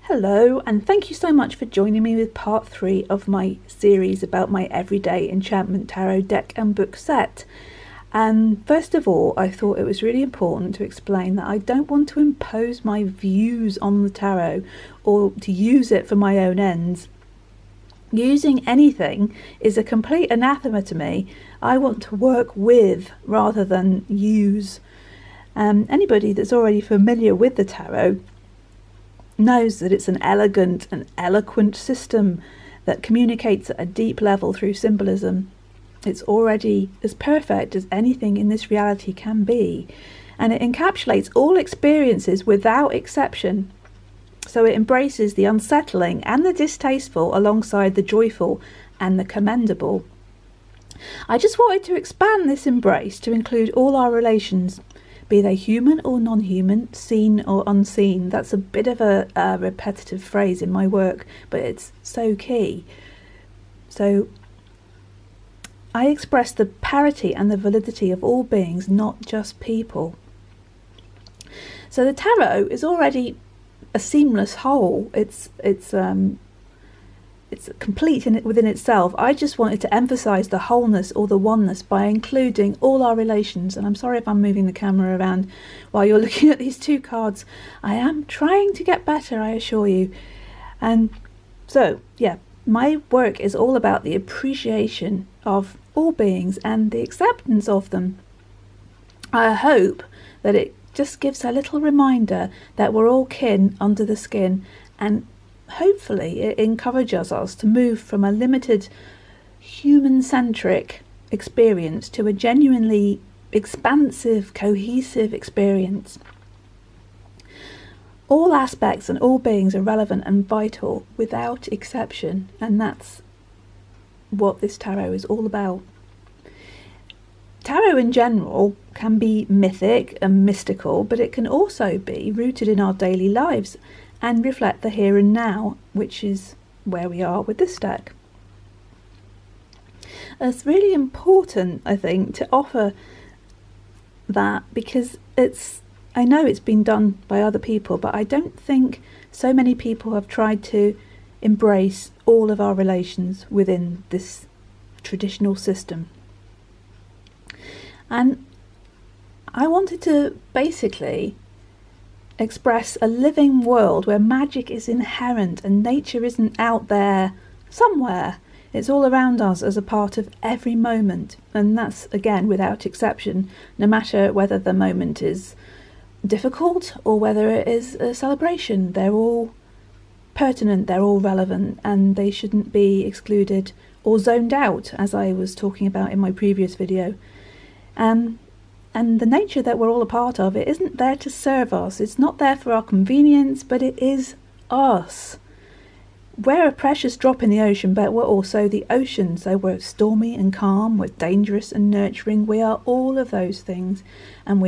Hello, and thank you so much for joining me with part 3 of my series about my everyday Enchantment Tarot deck and book set. And first of all, I thought it was really important to explain that I don't want to impose my views on the tarot or to use it for my own ends. Using anything is a complete anathema to me. I want to work with rather than use. Anybody that's already familiar with the tarot knows that it's an elegant and eloquent system that communicates at a deep level through symbolism. It's already as perfect as anything in this reality can be, and it encapsulates all experiences without exception. So it embraces the unsettling and the distasteful alongside the joyful and the commendable. I just wanted to expand this embrace to include all our relations, be they human or non-human, seen or unseen. That's a bit of a repetitive phrase in my work, but it's so key. So I express the parity and the validity of all beings, not just people. So the tarot is already a seamless whole. It's complete within itself. I just wanted to emphasize the wholeness or the oneness by including all our relations. And I'm sorry if I'm moving the camera around while you're looking at these two cards. I am trying to get better, I assure you. And so, yeah, my work is all about the appreciation of all beings and the acceptance of them. I hope that it just gives a little reminder that we're all kin under the skin, and hopefully it encourages us to move from a limited human-centric experience to a genuinely expansive, cohesive experience. All aspects and all beings are relevant and vital without exception, and that's what this tarot is all about. Tarot in general can be mythic and mystical, but it can also be rooted in our daily lives and reflect the here and now, which is where we are with this deck. It's really important, I think, to offer that, because I know it's been done by other people, but I don't think so many people have tried to embrace all of our relations within this traditional system. And I wanted to basically express a living world where magic is inherent and nature isn't out there somewhere. It's all around us as a part of every moment, and that's again without exception, no matter whether the moment is difficult or whether it is a celebration. They're all pertinent, they're all relevant, and they shouldn't be excluded or zoned out, as I was talking about in my previous video. And the nature that we're all a part of, it isn't there to serve us. It's not there for our convenience, but it is us. We're a precious drop in the ocean, but we're also the ocean. So we're stormy and calm, we're dangerous and nurturing. We are all of those things. And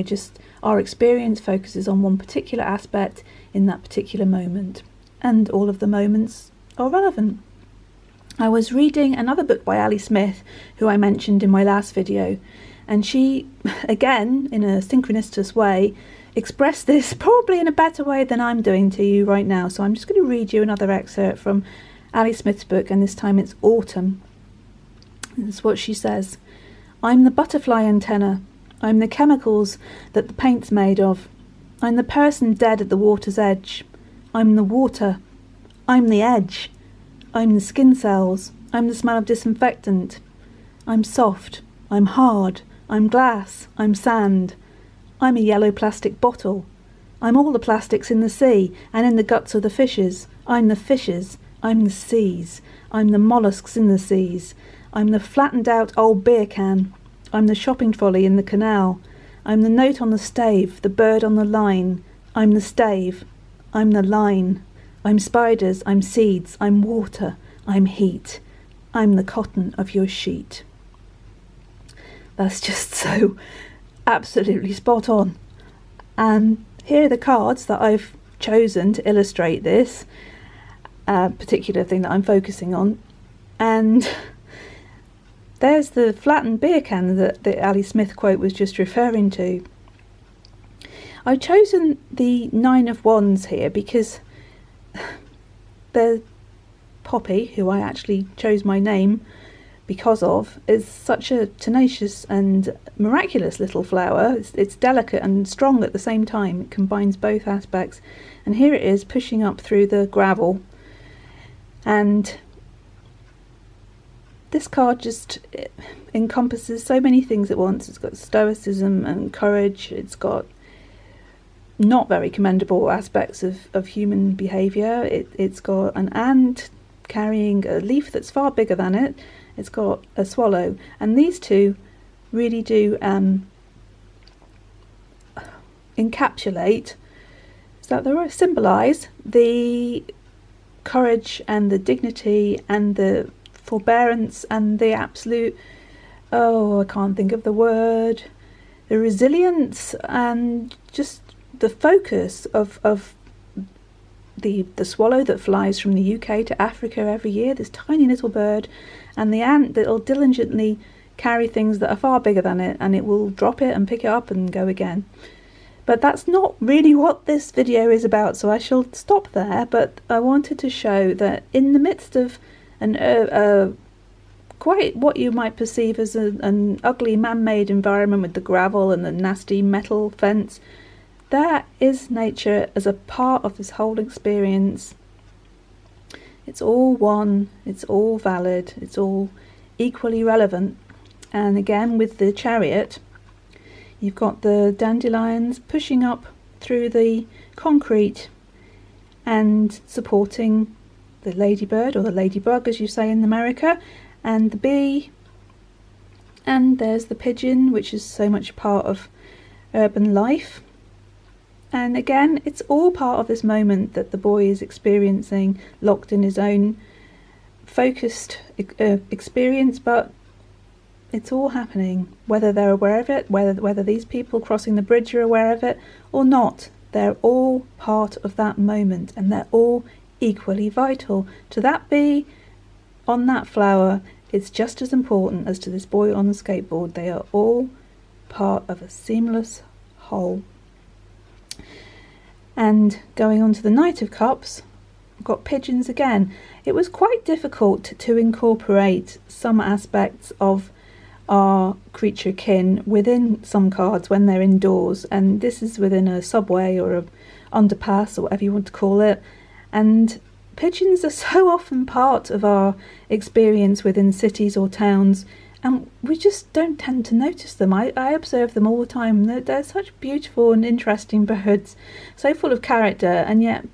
our experience focuses on one particular aspect in that particular moment. And all of the moments are relevant. I was reading another book by Ali Smith, who I mentioned in my last video. And she, again, in a synchronistous way, expressed this probably in a better way than I'm doing to you right now. So I'm just going to read you another excerpt from Ali Smith's book, and this time it's Autumn. That's what she says. I'm the butterfly antenna. I'm the chemicals that the paint's made of. I'm the person dead at the water's edge. I'm the water. I'm the edge. I'm the skin cells. I'm the smell of disinfectant. I'm soft. I'm hard. I'm glass, I'm sand, I'm a yellow plastic bottle, I'm all the plastics in the sea and in the guts of the fishes, I'm the fishes, I'm the seas, I'm the mollusks in the seas, I'm the flattened out old beer can, I'm the shopping trolley in the canal, I'm the note on the stave, the bird on the line, I'm the stave, I'm the line, I'm spiders, I'm seeds, I'm water, I'm heat, I'm the cotton of your sheet. That's just so absolutely spot on. And here are the cards that I've chosen to illustrate this particular thing that I'm focusing on. And there's the flattened beer can that the Ali Smith quote was just referring to. I've chosen the Nine of Wands here because the poppy, who I actually chose my name because of, is such a tenacious and miraculous little flower. It's delicate and strong at the same time. It combines both aspects. And here it is pushing up through the gravel. And this card just encompasses so many things at once. It's got stoicism and courage. It's got not very commendable aspects of human behaviour. It's got an ant carrying a leaf that's far bigger than it. It's got a swallow, and these two really do encapsulate, symbolise the courage and the dignity and the forbearance and the absolute, I can't think of the word, the resilience and just the focus of the swallow that flies from the UK to Africa every year, this tiny little bird, and the ant that will diligently carry things that are far bigger than it, and it will drop it and pick it up and go again. But that's not really what this video is about, so I shall stop there. But I wanted to show that in the midst of quite what you might perceive as an ugly man-made environment with the gravel and the nasty metal fence, there is nature as a part of this whole experience. It's all one, it's all valid, it's all equally relevant. And again, with the chariot, you've got the dandelions pushing up through the concrete and supporting the ladybird, or the ladybug as you say in America, and the bee, and there's the pigeon, which is so much part of urban life. And again, it's all part of this moment that the boy is experiencing, locked in his own focused experience, but it's all happening, whether they're aware of it, whether these people crossing the bridge are aware of it or not. They're all part of that moment, and they're all equally vital. To that bee on that flower, it's just as important as to this boy on the skateboard. They are all part of a seamless whole. And going on to the Knight of Cups, I've got pigeons again. It was quite difficult to incorporate some aspects of our creature kin within some cards when they're indoors, and this is within a subway or a underpass or whatever you want to call it. And pigeons are so often part of our experience within cities or towns, and we just don't tend to notice them. I observe them all the time. They're such beautiful and interesting birds, so full of character, and yet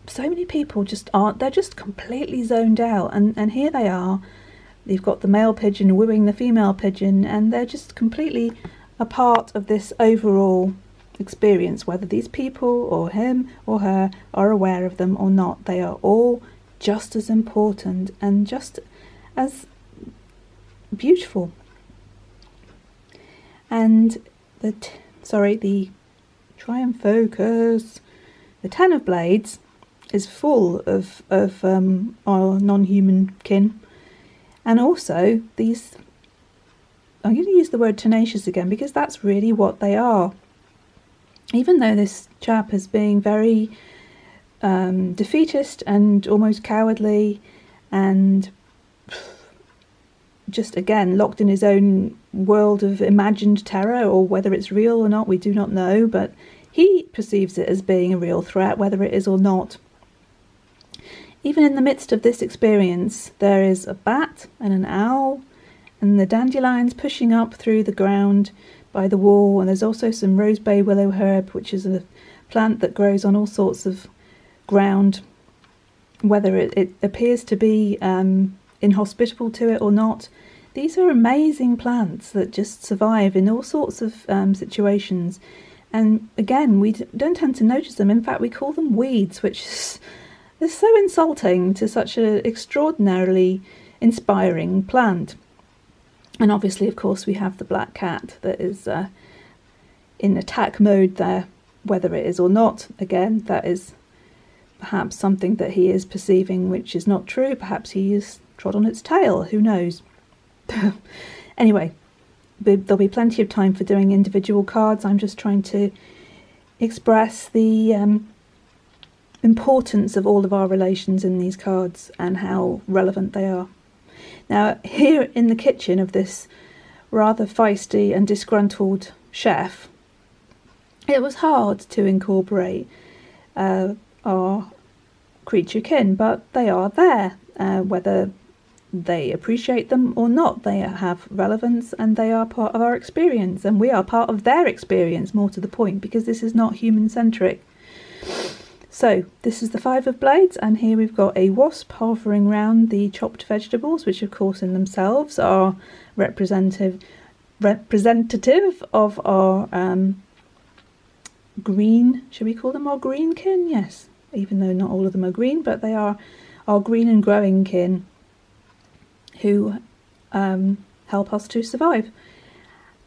so many people just aren't. They're just completely zoned out, and here they are. You've got the male pigeon wooing the female pigeon, and they're just completely a part of this overall experience, whether these people or him or her are aware of them or not. They are all just as important and just as beautiful. And the try and focus. The Ten of Blades is full of our non-human kin, and also these. I'm going to use the word tenacious again because that's really what they are. Even though this chap is being very defeatist and almost cowardly and just again locked in his own world of imagined terror, or whether it's real or not we do not know, but he perceives it as being a real threat whether it is or not. Even in the midst of this experience there is a bat and an owl and the dandelions pushing up through the ground by the wall, and there's also some rose bay willow herb, which is a plant that grows on all sorts of ground, whether it appears to be inhospitable to it or not. These are amazing plants that just survive in all sorts of situations, and again we don't tend to notice them. In fact, we call them weeds, which is so insulting to such an extraordinarily inspiring plant. And obviously, of course, we have the black cat that is in attack mode there, whether it is or not. Again, that is perhaps something that he is perceiving which is not true. Perhaps he is trod on its tail, who knows. Anyway, there'll be plenty of time for doing individual cards. I'm just trying to express the importance of all of our relations in these cards and how relevant they are. Now, here in the kitchen of this rather feisty and disgruntled chef, it was hard to incorporate our creature kin, but they are there, whether they appreciate them or not. They have relevance and they are part of our experience, and we are part of their experience, more to the point, because this is not human-centric. So this is the Five of Blades, and here we've got a wasp hovering around the chopped vegetables, which of course in themselves are representative of our green, should we call them our green kin? Yes, even though not all of them are green, but they are our green and growing kin who help us to survive.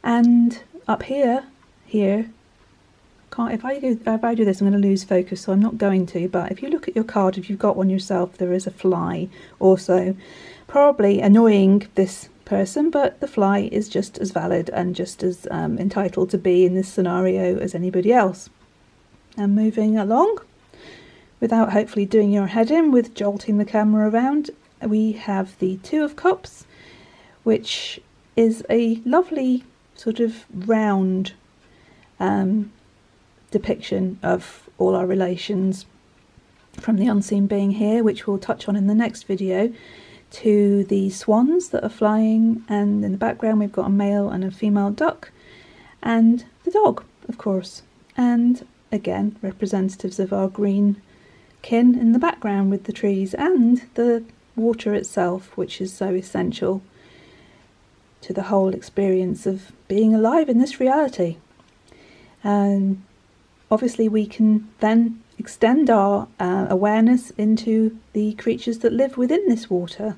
And up here, if I do this, I'm going to lose focus, so I'm not going to. But if you look at your card, if you've got one yourself, there is a fly also, probably annoying this person, but the fly is just as valid and just as entitled to be in this scenario as anybody else. And moving along, without hopefully doing your head in with jolting the camera around, we have the Two of Cups, which is a lovely sort of round depiction of all our relations, from the unseen being here, which we'll touch on in the next video, to the swans that are flying, and in the background we've got a male and a female duck, and the dog, of course, and again representatives of our green kin in the background with the trees and the water itself, which is so essential to the whole experience of being alive in this reality. And obviously we can then extend our awareness into the creatures that live within this water,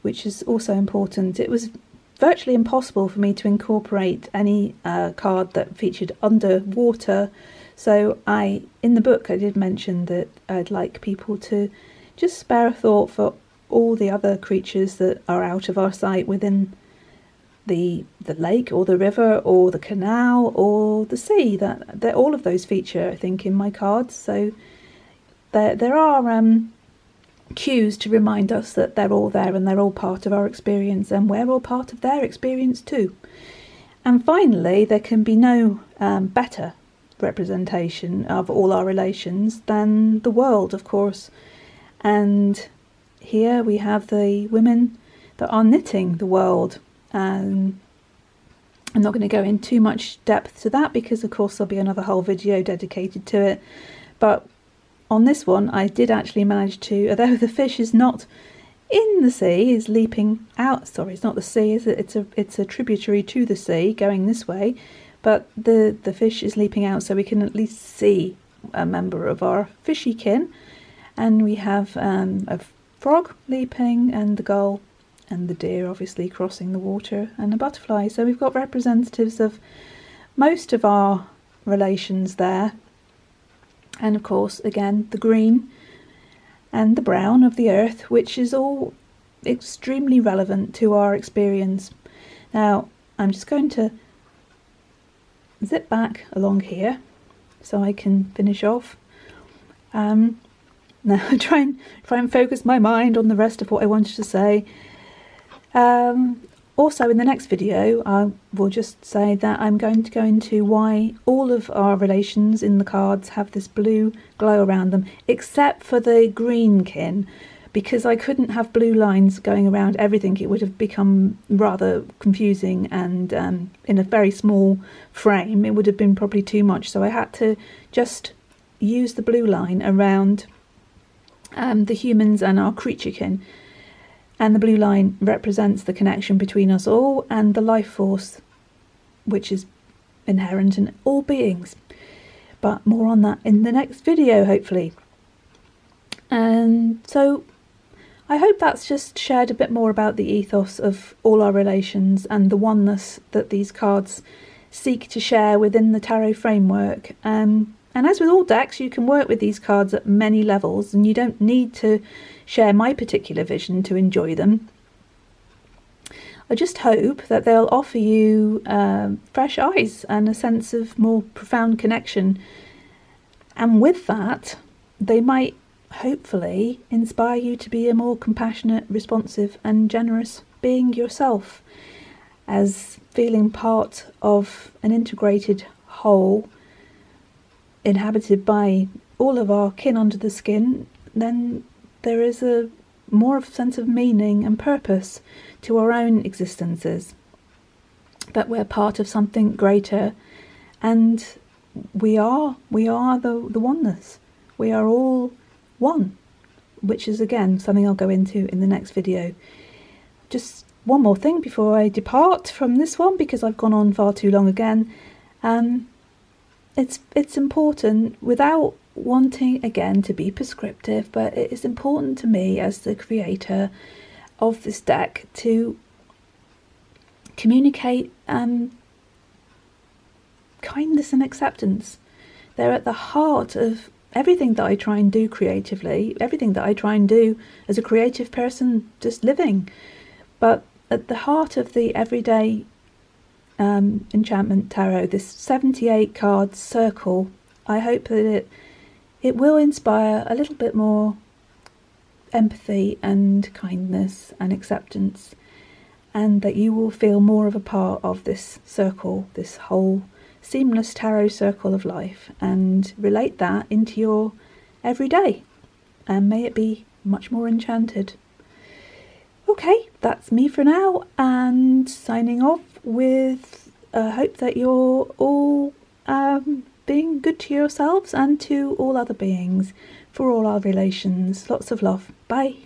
which is also important. It was virtually impossible for me to incorporate any card that featured underwater, so in the book I did mention that I'd like people to just spare a thought for all the other creatures that are out of our sight within the lake or the river or the canal or the sea. That all of those feature, I think, in my cards. So there are cues to remind us that they're all there and they're all part of our experience, and we're all part of their experience too. And finally, there can be no better representation of all our relations than the world, of course. And here we have the women that are knitting the world. I'm not going to go in too much depth to that because of course there'll be another whole video dedicated to it, but on this one I did actually manage to, although the fish is not in the sea, is leaping out, sorry, it's not the sea, it's a tributary to the sea going this way, but the fish is leaping out, so we can at least see a member of our fishy kin. And we have a frog leaping, and the gull, and the deer obviously crossing the water, and a butterfly. So we've got representatives of most of our relations there. And of course, again, the green and the brown of the earth, which is all extremely relevant to our experience. Now, I'm just going to zip back along here so I can finish off. Now try and focus my mind on the rest of what I wanted to say. Also in the next video I will just say that I'm going to go into why all of our relations in the cards have this blue glow around them, except for the green kin, because I couldn't have blue lines going around everything. It would have become rather confusing, and in a very small frame it would have been probably too much, so I had to just use the blue line around the humans and our creature kin. And the blue line represents the connection between us all and the life force, which is inherent in all beings. But more on that in the next video, hopefully. And so I hope that's just shared a bit more about the ethos of all our relations and the oneness that these cards seek to share within the tarot framework. And as with all decks, you can work with these cards at many levels, and you don't need to share my particular vision to enjoy them. I just hope that they'll offer you fresh eyes and a sense of more profound connection. And with that, they might hopefully inspire you to be a more compassionate, responsive and generous being yourself, as feeling part of an integrated whole inhabited by all of our kin under the skin. Then there is a more of a sense of meaning and purpose to our own existences, that we're part of something greater, and we are the oneness. We are all one, which is again something I'll go into in the next video. Just one more thing before I depart from this one, because I've gone on far too long again. It's important, without wanting again to be prescriptive, but it is important to me as the creator of this deck to communicate kindness and acceptance. They're at the heart of everything that I try and do creatively, everything that I try and do as a creative person just living. But at the heart of the everyday Enchantment Tarot, this 78 card circle, I hope that it will inspire a little bit more empathy and kindness and acceptance, and that you will feel more of a part of this circle, this whole seamless tarot circle of life, and relate that into your everyday, and may it be much more enchanted. Okay, that's me for now, and signing off with hope that you're all being good to yourselves and to all other beings, for all our relations. Lots of love. Bye.